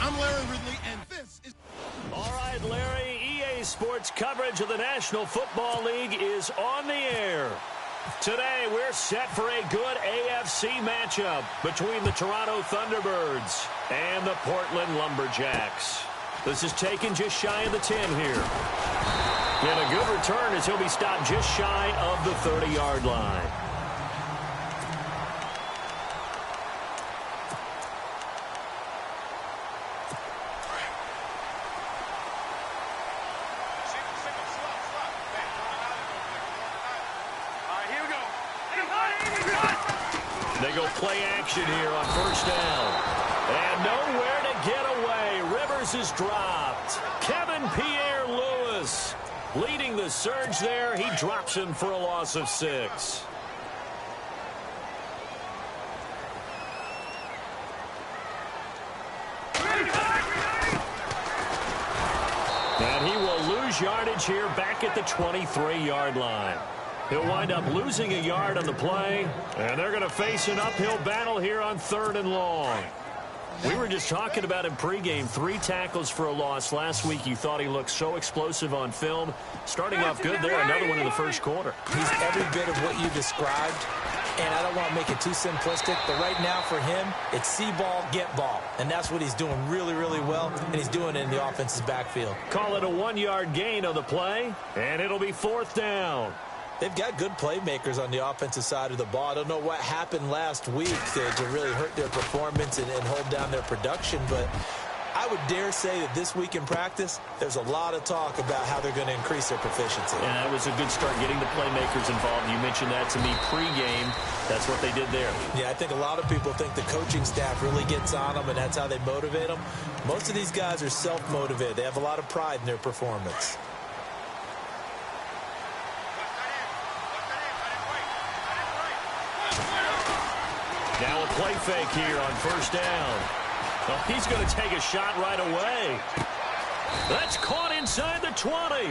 I'm Larry Ridley, and this is... All right, Larry, EA Sports coverage of the National Football League is on the air. Today, we're set for a good AFC matchup between the Toronto Thunderbirds and the Portland Lumberjacks. This is taken just shy of the 10 here. And a good return as he'll be stopped just shy of the 30-yard line. They go play action here on first down. And nowhere to get away. Rivers is dropped. Kevin Pierre-Louis leading the surge there. He drops him for a loss of 6. And he will lose yardage here back at the 23-yard line. He'll wind up losing a yard on the play, and they're going to face an uphill battle here on 3rd and long. We were just talking about him pregame, 3 tackles for a loss. Last week you thought he looked so explosive on film. Starting off good there, another one in the first quarter. He's every bit of what you described, and I don't want to make it too simplistic, but right now for him, it's see ball, get ball. And that's what he's doing really, really well, and he's doing it in the offense's backfield. Call it a 1-yard gain on the play, and it'll be 4th down. They've got good playmakers on the offensive side of the ball. I don't know what happened last week to really hurt their performance and hold down their production, but I would dare say that this week in practice, there's a lot of talk about how they're going to increase their proficiency. And that was a good start getting the playmakers involved. You mentioned that to me pregame. That's what they did there. Yeah, I think a lot of people think the coaching staff really gets on them, and that's how they motivate them. Most of these guys are self-motivated. They have a lot of pride in their performance. Now a play fake here on first down. Well, he's going to take a shot right away. That's caught inside the 20.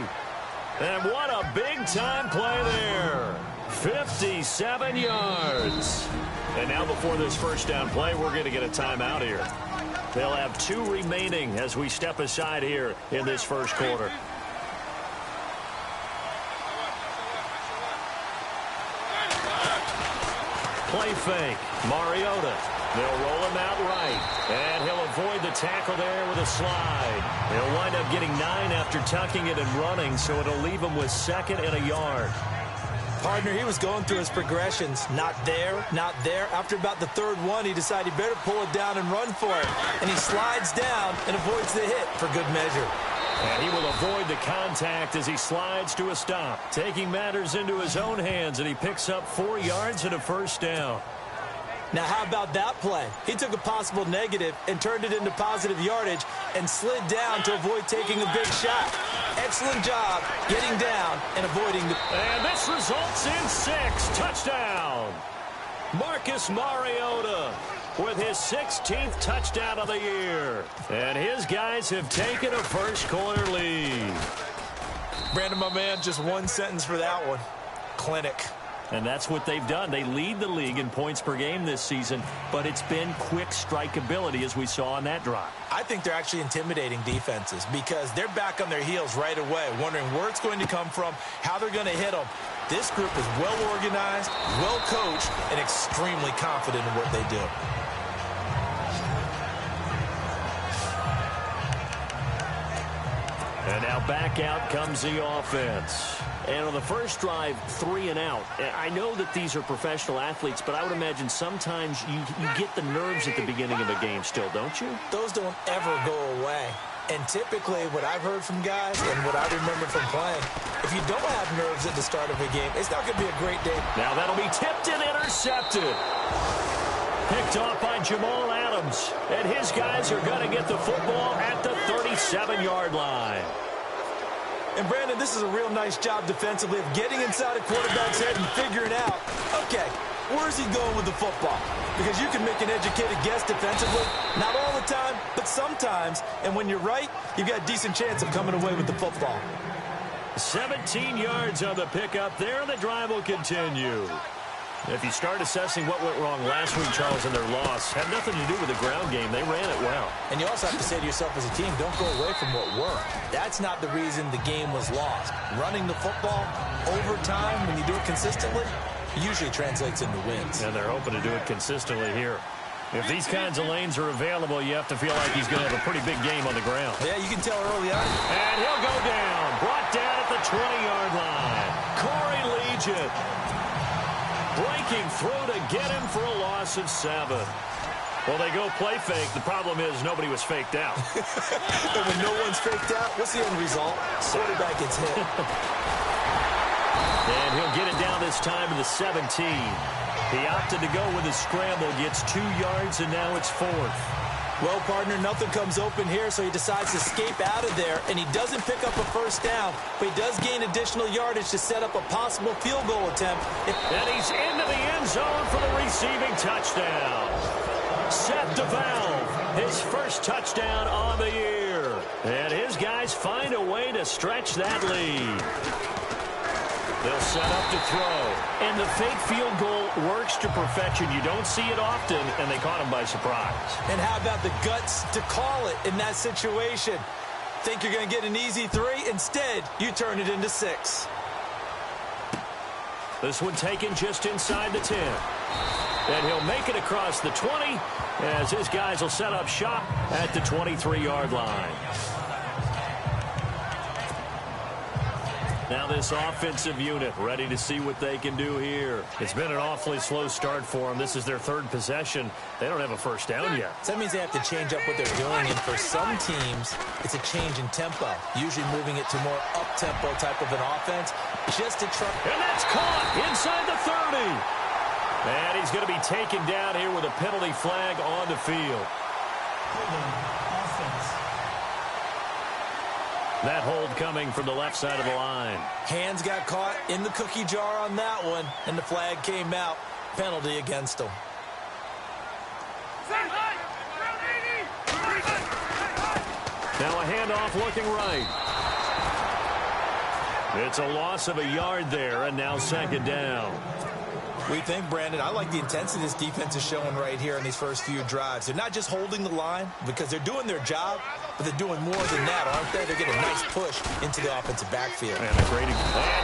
And what a big-time play there. 57 yards. And now before this first down play, we're going to get a timeout here. They'll have 2 remaining as we step aside here in this first quarter. Play fake. Mariota. They'll roll him out right. And he'll avoid the tackle there with a slide. He'll wind up getting 9 after tucking it and running, so it'll leave him with 2nd and a yard. Partner, he was going through his progressions. Not there, not there. After about the 3rd one, he decided he better pull it down and run for it. And he slides down and avoids the hit for good measure. And he will avoid the contact as he slides to a stop, taking matters into his own hands, and he picks up 4 yards and a first down. Now, how about that play? He took a possible negative and turned it into positive yardage and slid down to avoid taking a big shot. Excellent job getting down and avoiding the... And this results in 6. Touchdown. Marcus Mariota with his 16th touchdown of the year. And his guys have taken a first quarter lead. Brandon, my man, just one sentence for that one. Clinic. And that's what they've done. They lead the league in points per game this season, but it's been quick strikeability as we saw on that drive. I think they're actually intimidating defenses because they're back on their heels right away, wondering where it's going to come from, how they're going to hit them. This group is well organized, well coached, and extremely confident in what they do. And now back out comes the offense. And on the first drive, 3 and out. I know that these are professional athletes, but I would imagine sometimes you get the nerves at the beginning of a game still, don't you? Those don't ever go away. And typically what I've heard from guys and what I remember from playing, if you don't have nerves at the start of a game, it's not going to be a great day. Now that'll be tipped and intercepted. Picked off by Jamal Adams. And his guys are going to get the football at the 37-yard line. And, Brandon, this is a real nice job defensively of getting inside a quarterback's head and figuring out, okay, where's he going with the football? Because you can make an educated guess defensively, not all the time, but sometimes. And when you're right, you've got a decent chance of coming away with the football. 17 yards on the pickup there, and the drive will continue. If you start assessing what went wrong last week, Charles, in their loss, had nothing to do with the ground game. They ran it well. And you also have to say to yourself as a team, don't go away from what worked. That's not the reason the game was lost. Running the football over time, when you do it consistently, usually translates into wins. And they're hoping to do it consistently here. If these kinds of lanes are available, you have to feel like he's going to have a pretty big game on the ground. Yeah, you can tell early on. And he'll go down. Brought down at the 20-yard line. Corey Legion breaking through to get him for a loss of 7. Well, they go play fake. The problem is nobody was faked out. And when no one's faked out, what's the end result? Quarterback gets hit. And he'll get it down this time to the 17. He opted to go with a scramble, gets 2 yards, and now it's 4th. Well, partner, nothing comes open here, so he decides to escape out of there, and he doesn't pick up a first down, but he does gain additional yardage to set up a possible field goal attempt. And he's into the end zone for the receiving touchdown. Seth DeValve, his first touchdown on the year. And his guys find a way to stretch that lead. They'll set up to throw. And the fake field goal works to perfection. You don't see it often, and they caught him by surprise. And how about the guts to call it in that situation? Think you're going to get an easy 3? Instead, you turn it into 6. This one taken just inside the 10. And he'll make it across the 20 as his guys will set up shop at the 23-yard line. Now this offensive unit ready to see what they can do here. It's been an awfully slow start for them. This is their 3rd possession. They don't have a first down yet. So that means they have to change up what they're doing, and for some teams, it's a change in tempo, usually moving it to more up-tempo type of an offense, just to try. And that's caught inside the 30. And he's going to be taken down here with a penalty flag on the field. That hold coming from the left side of the line. Hands got caught in the cookie jar on that one, and the flag came out. Penalty against them. Now a handoff looking right. It's a loss of a yard there, and now 2nd down. We think, Brandon, I like the intensity this defense is showing right here in these first few drives. They're not just holding the line because they're doing their job, but they're doing more than that, aren't they? They're getting a nice push into the offensive backfield. And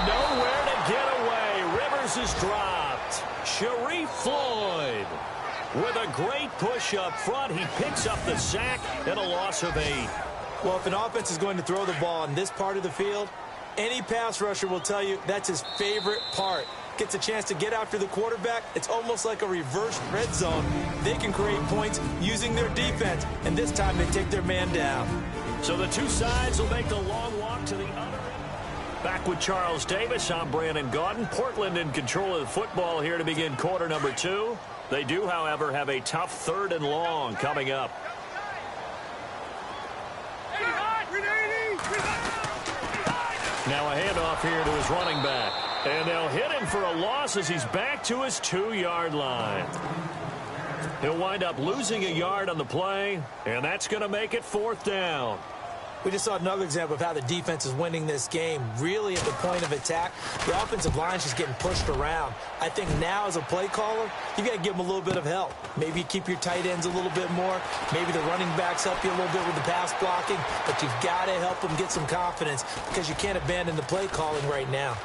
nowhere to get away. Rivers is dropped. Sharif Floyd with a great push up front. He picks up the sack and a loss of 8. Well, if an offense is going to throw the ball in this part of the field, any pass rusher will tell you that's his favorite part. Gets a chance to get after the quarterback. It's almost like a reverse red zone. They can create points using their defense, and this time they take their man down. So the two sides will make the long walk to the other end. Back with Charles Davis, I'm Brandon Gaudin. Portland in control of the football here to begin quarter number 2. They do, however, have a tough 3rd and long coming up. Now a handoff here to his running back. And they'll hit him for a loss as he's back to his 2-yard line. He'll wind up losing a yard on the play, and that's going to make it 4th down. We just saw another example of how the defense is winning this game. Really at the point of attack, the offensive line is just getting pushed around. I think now as a play caller, you got to give them a little bit of help. Maybe you keep your tight ends a little bit more. Maybe the running backs help you a little bit with the pass blocking. But you've got to help them get some confidence because you can't abandon the play calling right now.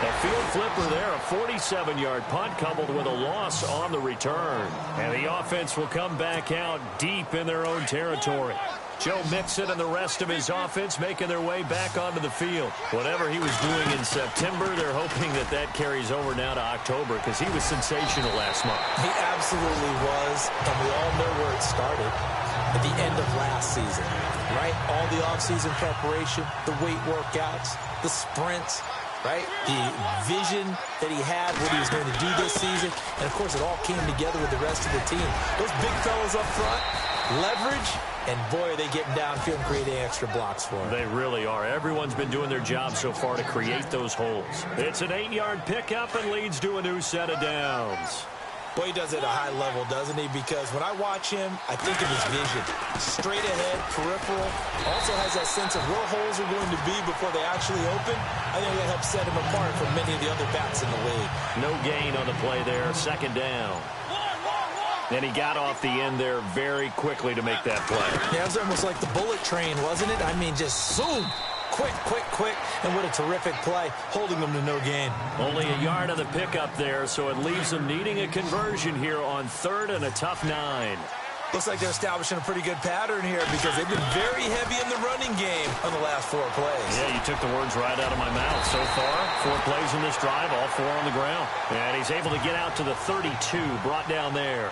A field flipper there, a 47-yard punt coupled with a loss on the return. And the offense will come back out deep in their own territory. Joe Mixon and the rest of his offense making their way back onto the field. Whatever he was doing in September, they're hoping that that carries over now to October because he was sensational last month. He absolutely was, and we all know where it started. At the end of last season, right? All the offseason preparation, the weight workouts, the sprints, right? The vision that he had, what he was going to do this season. And, of course, it all came together with the rest of the team. Those big fellas up front, leverage, and, boy, are they getting downfield and creating extra blocks for him. They really are. Everyone's been doing their job so far to create those holes. It's an 8-yard pickup and leads to a new set of downs. Boy, he does it at a high level, doesn't he? Because when I watch him, I think of his vision. Straight ahead, peripheral. Also has that sense of where holes are going to be before they actually open. I think that helps set him apart from many of the other backs in the league. No gain on the play there. Second down. And he got off the end there very quickly to make that play. Yeah, it was almost like the bullet train, wasn't it? I mean, just zoom. Quick, quick, quick, and what a terrific play, holding them to no gain. Only a yard on the pickup there, so it leaves them needing a conversion here on 3rd and a tough 9. Looks like they're establishing a pretty good pattern here because they've been very heavy in the running game on the last 4 plays. Yeah, you took the words right out of my mouth. So far, 4 plays in this drive, all 4 on the ground. And he's able to get out to the 32, brought down there.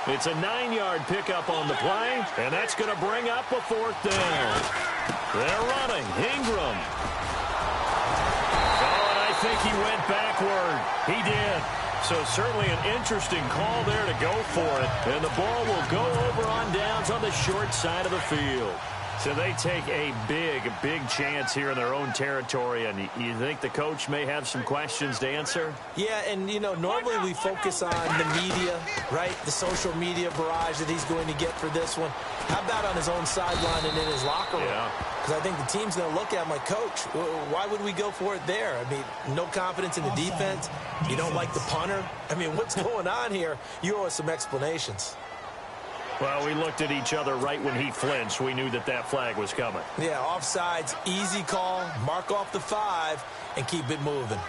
It's a 9-yard pickup on the play, and that's going to bring up a 4th down. They're running. Ingram. Oh, and I think he went backward. He did. So certainly an interesting call there to go for it. And the ball will go over on downs on the short side of the field. So they take a big chance here in their own territory. And you think the coach may have some questions to answer? Yeah, and, you know, normally we focus on the media, right? The social media barrage that he's going to get for this one. How about on his own sideline and in his locker room? Yeah. Because I think the team's going to look at him like, Coach, why would we go for it there? I mean, no confidence in the defense. You don't like the punter. I mean, what's going on here? You owe us some explanations. Well, we looked at each other right when he flinched. We knew that that flag was coming. Yeah, offsides, easy call, mark off the 5, and keep it moving.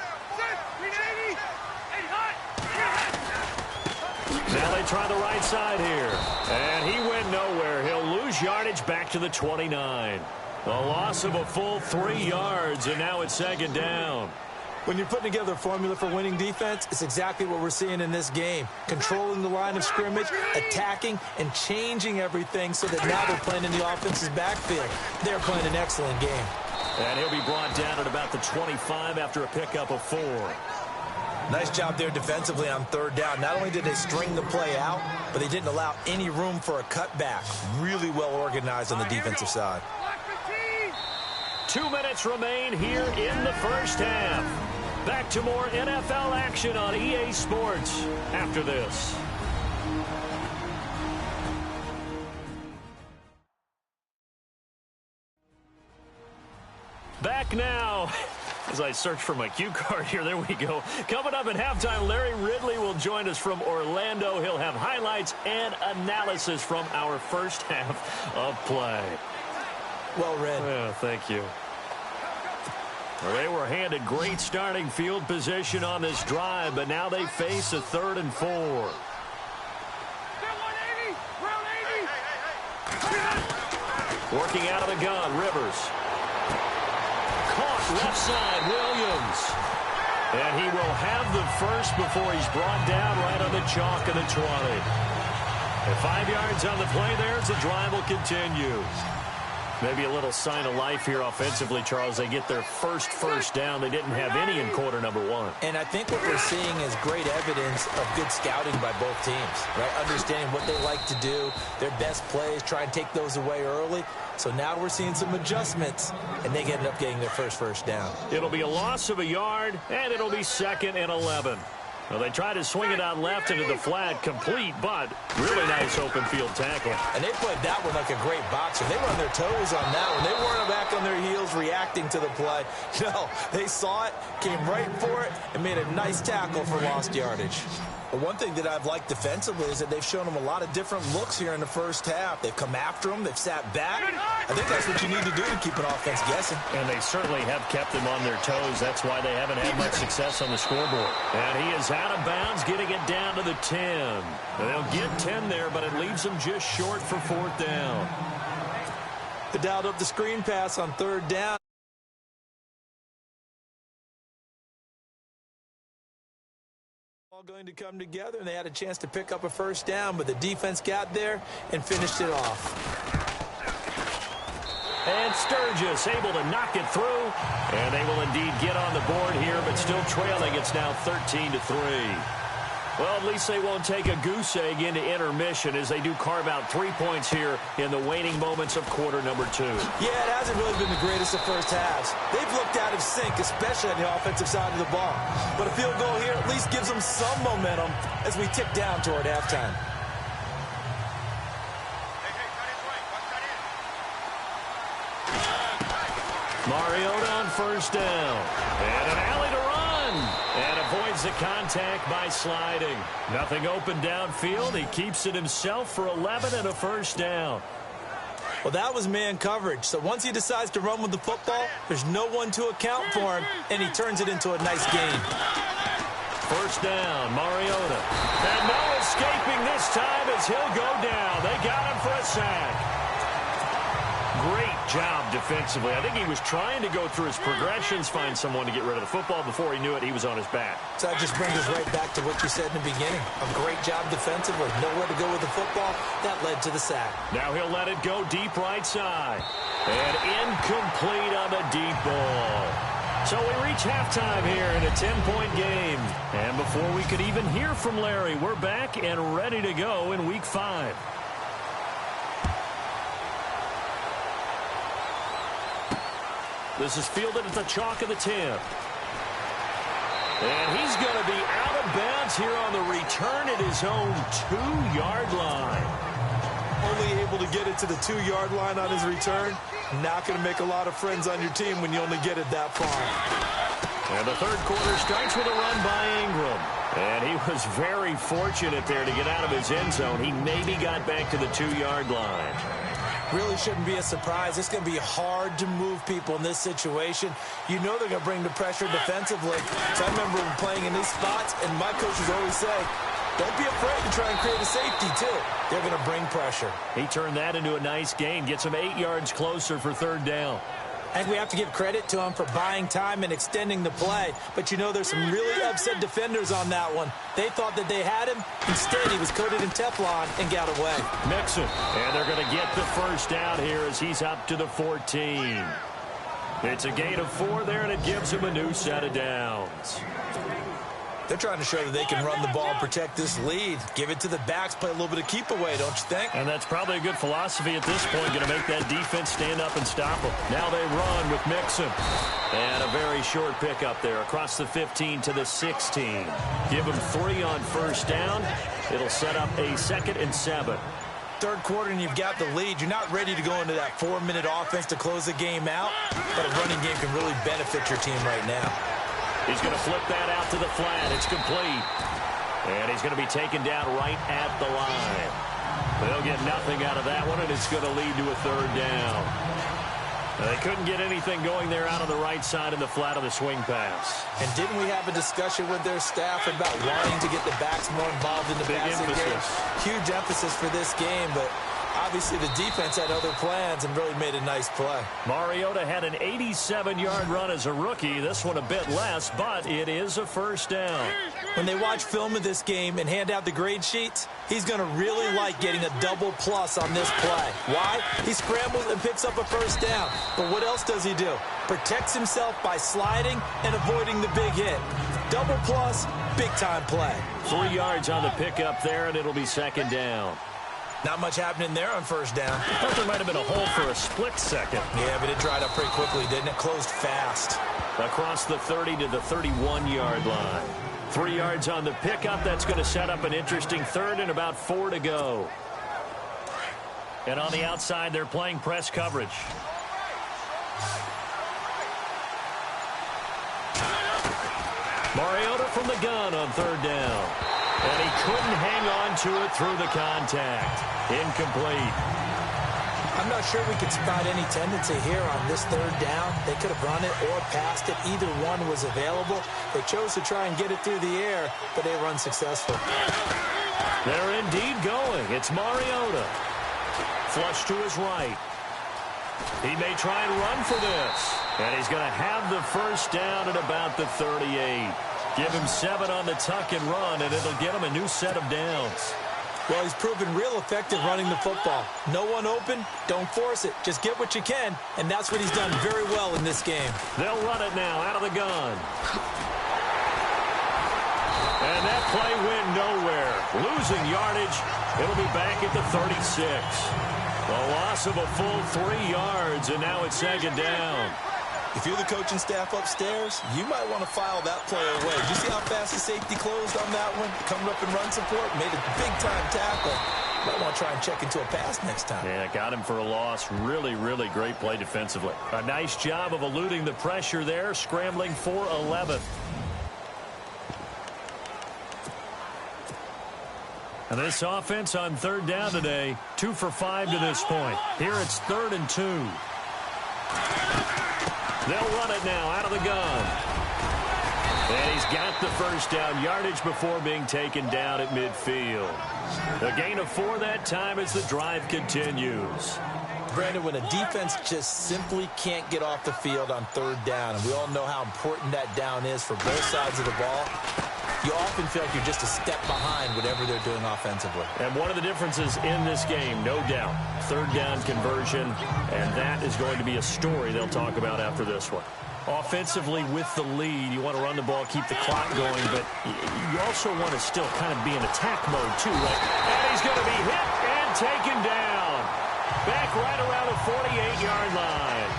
Now they try the right side here. And he went nowhere. He'll lose yardage back to the 29. A loss of a full 3 yards, and now it's 2nd down. When you're putting together a formula for winning defense, it's exactly what we're seeing in this game. Controlling the line of scrimmage, attacking, and changing everything so that now they're playing in the offense's backfield. They're playing an excellent game. And he'll be brought down at about the 25 after a pickup of 4. Nice job there defensively on 3rd down. Not only did they string the play out, but they didn't allow any room for a cutback. Really well organized on the defensive side. 2 minutes remain here in the first half. Back to more NFL action on EA Sports after this. Back now. As I search for my cue card here, there we go. Coming up at halftime, Larry Ridley will join us from Orlando. He'll have highlights and analysis from our first half of play. Well read. Yeah, thank you. Well, they were handed great starting field position on this drive, but now they face a 3rd and 4. Working out of the gun, Rivers. Caught left side, Williams. And he will have the first before he's brought down right on the chalk of the 20. And 5 yards on the play there as the drive will continue. Maybe a little sign of life here offensively, Charles. They get their first down. They didn't have any in quarter number 1. And I think what we're seeing is great evidence of good scouting by both teams, right? Understanding what they like to do, their best plays, try and take those away early. So now we're seeing some adjustments, and they ended up getting their first down. It'll be a loss of a yard, and it'll be 2nd and 11. Well, they try to swing it out left into the flat, complete, but really nice open field tackle. And they played that one like a great boxer. They were on their toes on that one. They weren't back on their heels reacting to the play. No, they saw it, came right for it, and made a nice tackle for lost yardage. But one thing that I've liked defensively is that they've shown them a lot of different looks here in the first half. They've come after them. They've sat back. I think that's what you need to do to keep an offense guessing. And they certainly have kept them on their toes. That's why they haven't had much success on the scoreboard. And he is out of bounds, getting it down to the 10. And they'll get 10 there, but it leaves them just short for 4th down. They dialed up the screen pass on 3rd down. All going to come together, and they had a chance to pick up a 1st down, but the defense got there and finished it off. And Sturgis able to knock it through, and they will indeed get on the board here, but still trailing. It's now 13-3. Well, at least they won't take a goose egg into intermission as they do carve out 3 points here in the waning moments of quarter number 2. Yeah, it hasn't really been the greatest of first halves. They've looked out of sync, especially on the offensive side of the ball. But a field goal here at least gives them some momentum as we tick down toward halftime. Mariota on 1st down. And an alley to run. And avoids the contact by sliding. Nothing open downfield. He keeps it himself for 11 and a 1st down. Well, that was man coverage. So once he decides to run with the football, there's no one to account for him, and he turns it into a nice gain. 1st down, Mariota. And no escaping this time as he'll go down. They got him for a sack. Great job defensively. I think he was trying to go through his progressions, find someone to get rid of the football. Before he knew it, he was on his back. So that just brings us right back to what you said in the beginning. A great job defensively. Nowhere to go with the football. That led to the sack. Now he'll let it go deep right side. And incomplete on the deep ball. So we reach halftime here in a 10-point game. And before we could even hear from Larry, we're back and ready to go in Week 5. This is fielded at the chalk of the 10. And he's going to be out of bounds here on the return at his own 2-yard line. Only able to get it to the 2-yard line on his return. Not going to make a lot of friends on your team when you only get it that far. And the 3rd quarter starts with a run by Ingram. And he was very fortunate there to get out of his end zone. He maybe got back to the 2-yard line. Really shouldn't be a surprise. It's going to be hard to move people in this situation. You know they're going to bring the pressure defensively. So I remember playing in these spots, and my coaches always say, don't be afraid to try and create a safety, too. They're going to bring pressure. He turned that into a nice gain, gets him 8 yards closer for 3rd down. And we have to give credit to him for buying time and extending the play. But, you know, there's some really upset defenders on that one. They thought that they had him. Instead, he was coated in Teflon and got away. Mixon. And they're going to get the 1st down here as he's up to the 14. It's a gain of 4 there, and it gives him a new set of downs. They're trying to show that they can run the ball and protect this lead. Give it to the backs, play a little bit of keep away, don't you think? And that's probably a good philosophy at this point, going to make that defense stand up and stop them. Now they run with Mixon. And a very short pickup there across the 15 to the 16. Give them 3 on 1st down. It'll set up a 2nd and 7. 3rd quarter and you've got the lead. You're not ready to go into that 4-minute offense to close the game out, but a running game can really benefit your team right now. He's going to flip that out to the flat. It's complete. And he's going to be taken down right at the line. They'll get nothing out of that one, and it's going to lead to a 3rd down. They couldn't get anything going there out on the right side of the flat of the swing pass. And didn't we have a discussion with their staff about wanting to get the backs more involved in the passing game? Huge emphasis for this game, but obviously the defense had other plans and really made a nice play. Mariota had an 87-yard run as a rookie. This one a bit less, but it is a 1st down. When they watch film of this game and hand out the grade sheets, he's going to really like getting a double plus on this play. Why? He scrambles and picks up a 1st down. But what else does he do? Protects himself by sliding and avoiding the big hit. Double plus, big-time play. 3 yards on the pickup there, and it'll be 2nd down. Not much happening there on 1st down. I thought there might have been a hole for a split second. Yeah, but it dried up pretty quickly, didn't it? Closed fast. across the 30 to the 31-yard line. 3 yards on the pickup. That's going to set up an interesting third and about 4 to go. And on the outside, they're playing press coverage. Mariota from the gun on third down. And he couldn't hang on to it through the contact. Incomplete. I'm not sure we could spot any tendency here on this third down. They could have run it or passed it. Either one was available. They chose to try and get it through the air, but they were unsuccessful. They're indeed going. It's Mariota. Flush to his right. He may try and run for this. And he's going to have the first down at about the 38. Give him 7 on the tuck and run, and it'll get him a new set of downs. Well, he's proven real effective running the football. No one open, don't force it. Just get what you can, and that's what he's done very well in this game. They'll run it now out of the gun. And that play went nowhere. Losing yardage. It'll be back at the 36. A loss of a full 3 yards, and now it's second down. If you're the coaching staff upstairs, you might want to file that play away. Did you see how fast the safety closed on that one? Coming up in run support, made a big-time tackle. Might want to try and check into a pass next time. Yeah, got him for a loss. Really, really great play defensively. A nice job of eluding the pressure there, scrambling for 11. And this offense on third down today, 2 for 5 to this point. Here it's 3rd and 2. They'll run it now out of the gun. And he's got the first down yardage before being taken down at midfield. A gain of 4 that time as the drive continues. Brandon, when a defense just simply can't get off the field on third down, and we all know how important that down is for both sides of the ball, you often feel like you're just a step behind whatever they're doing offensively. And one of the differences in this game, no doubt, third down conversion, and that is going to be a story they'll talk about after this one. Offensively, with the lead, you want to run the ball, keep the clock going, but you also want to still kind of be in attack mode, too, right? And he's going to be hit and taken down. Back right around the 48-yard line.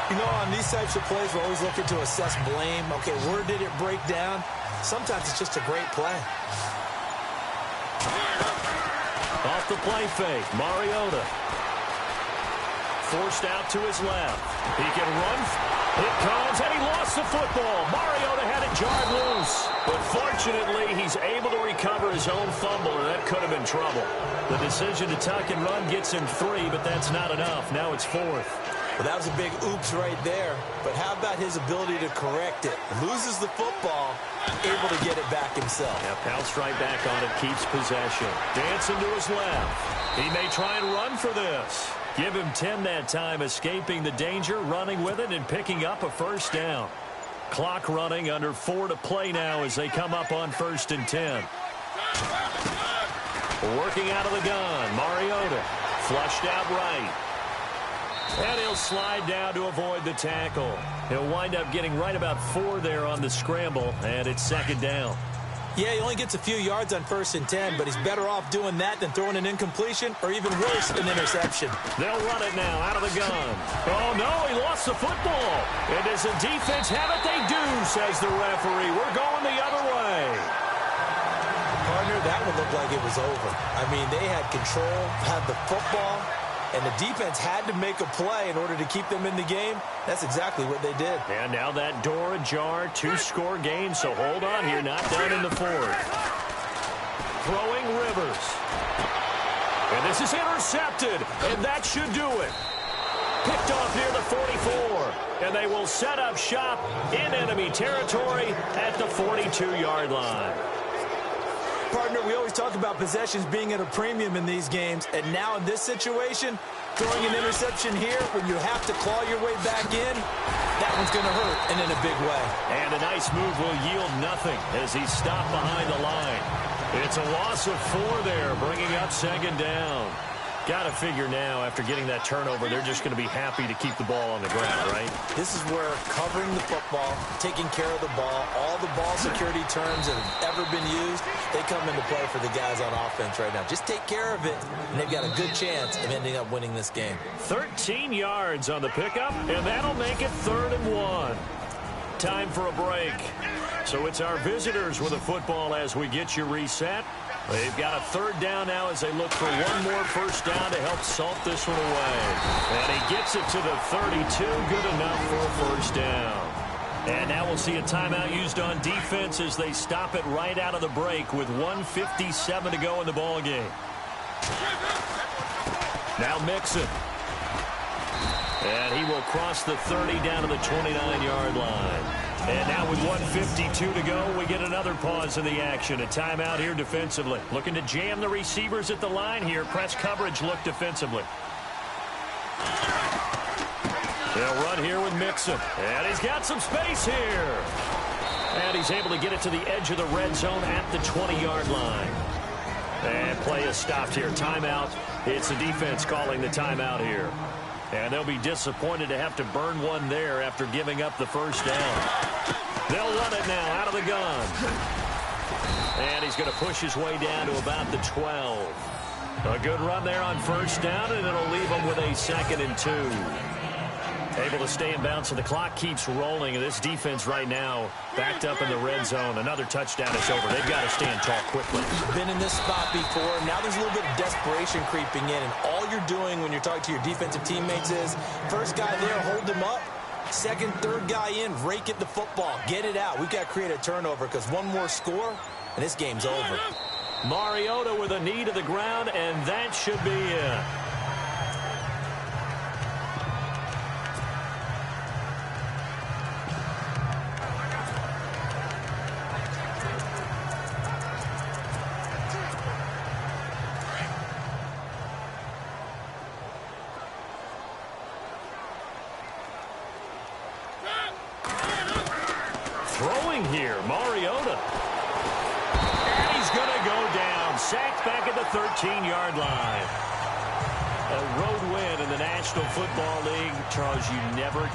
You know, on these types of plays, we're always looking to assess blame. Okay, where did it break down? Sometimes it's just a great play. Off the play fake, Mariota. Forced out to his left. He can run. It comes, and he lost the football. Mariota had it jarred loose. But fortunately, he's able to recover his own fumble, and that could have been trouble. The decision to tuck and run gets him 3, but that's not enough. Now it's 4th. Well, that was a big oops right there. But how about his ability to correct it? Loses the football, able to get it back himself. Yeah, pounced right back on it, keeps possession. Dancing to his left. He may try and run for this. Give him 10 that time, escaping the danger, running with it, and picking up a first down. Clock running, under 4 to play now as they come up on 1st and 10. Working out of the gun, Mariota. Flushed out right. And he'll slide down to avoid the tackle. He'll wind up getting right about 4 there on the scramble, and it's second down. Yeah, he only gets a few yards on 1st and 10, but he's better off doing that than throwing an incompletion or even worse, an interception. They'll run it now out of the gun. Oh, no, he lost the football. And does the defense have it? They do, says the referee. We're going the other way. Partner, that would look like it was over. I mean, they had control, had the football, and the defense had to make a play in order to keep them in the game. That's exactly what they did. And now that door ajar, 2-score game, so hold on here, not done in the 4th. Throwing Rivers. And this is intercepted, and that should do it. Picked off near the 44, and they will set up shop in enemy territory at the 42-yard line. Partner, we always talk about possessions being at a premium in these games, and now in this situation, throwing an interception here when you have to claw your way back in, that one's going to hurt, and in a big way. And a nice move will yield nothing as he's stopped behind the line. It's a loss of 4 there, bringing up second down. Got to figure now, after getting that turnover, they're just going to be happy to keep the ball on the ground, right? This is where covering the football, taking care of the ball, all the ball security terms that have ever been used, they come into play for the guys on offense right now. Just take care of it, and they've got a good chance of ending up winning this game. 13 yards on the pickup, and that'll make it 3rd and 1. Time for a break. So it's our visitors with a football as we get you reset. They've got a 3rd down now as they look for one more first down to help salt this one away. And he gets it to the 32, good enough for a first down. And now we'll see a timeout used on defense as they stop it right out of the break with 1:57 to go in the ball game. Now Mixon. And he will cross the 30 down to the 29-yard line. And now with 1:52 to go, we get another pause in the action. A timeout here defensively. Looking to jam the receivers at the line here. Press coverage look defensively. They'll run here with Mixon. And he's got some space here. And he's able to get it to the edge of the red zone at the 20-yard line. And play is stopped here. Timeout. It's the defense calling the timeout here. And they'll be disappointed to have to burn one there after giving up the first down. They'll run it now out of the gun. And he's going to push his way down to about the 12. A good run there on first down, and it'll leave him with a 2nd and 2. Able to stay in bounds, so the clock keeps rolling. And this defense right now backed up in the red zone. Another touchdown is over. They've got to stand tall quickly. Been in this spot before. Now there's a little bit of desperation creeping in. And all you're doing when you're talking to your defensive teammates is, first guy there, hold him up. Second, third guy in, rake at the football. Get it out. We've got to create a turnover because one more score, and this game's over. Mariota with a knee to the ground, and that should be it. Throwing here, Mariota. And he's going to go down. Sacked back at the 13-yard line. A road win in the National Football League. Charles, you never